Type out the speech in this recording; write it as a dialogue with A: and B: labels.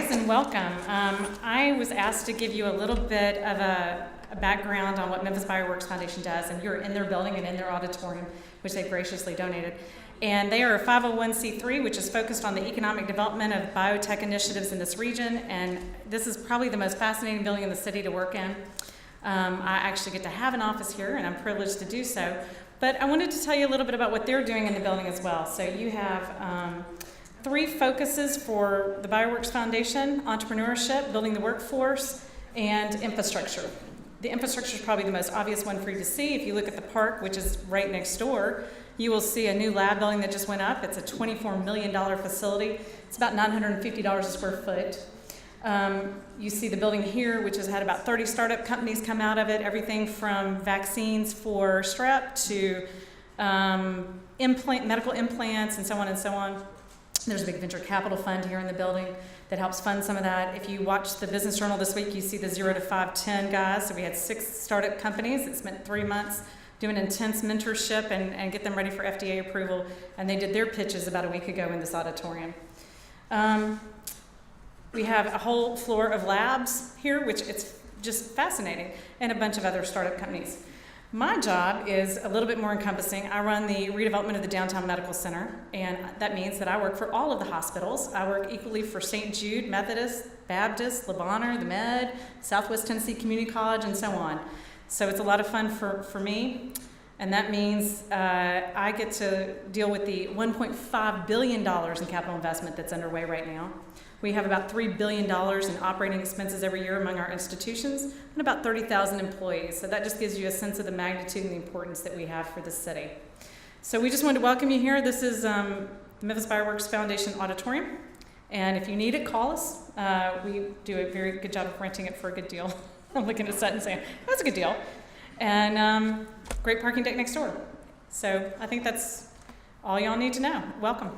A: rise and welcome. I was asked to give you a little bit of a background on what Memphis Bioworks Foundation does, and you're in their building and in their auditorium, which they've graciously donated. And they are a 501c3, which is focused on the economic development of biotech initiatives in this region, and this is probably the most fascinating building in the city to work in. I actually get to have an office here, and I'm privileged to do so. But I wanted to tell you a little bit about what they're doing in the building as well. So you have 3 focuses for the Bioworks Foundation: entrepreneurship, building the workforce, and infrastructure. The infrastructure is probably the most obvious one for you to see. If you look at the park, which is right next door, you will see a new lab building that just went up. It's a $24 million facility. It's about $950 a square foot. You see the building here, which has had about 30 startup companies come out of it, everything from vaccines for strep to medical implants and so on and so on. There's a big venture capital fund here in the building that helps fund some of that. If you watch the Business Journal this week, you see the 0 to 510 guys. So we had 6 startup companies. It spent 3 months doing intense mentorship and get them ready for FDA approval. And they did their pitches about a week ago in this auditorium. We have a whole floor of labs here, which it's just fascinating, and a bunch of other startup companies. My job is a little bit more encompassing. I run the redevelopment of the Downtown Medical Center, and that means that I work for all of the hospitals. I work equally for St. Jude, Methodist, Baptist, Le Bonheur, the Med, Southwest Tennessee Community College, and so on. So it's a lot of fun for me, and that means I get to deal with the $1.5 billion in capital investment that's underway right now. We have about $3 billion in operating expenses every year among our institutions, and about 30,000 employees. So that just gives you a sense of the magnitude and the importance that we have for the city. So we just wanted to welcome you here. This is the Memphis Bioworks Foundation Auditorium. And if you need it, call us. We do a very good job of renting it for a good deal. I'm looking at Seth and saying, that's a good deal. And great parking deck next door. So I think that's all y'all need to know. Welcome.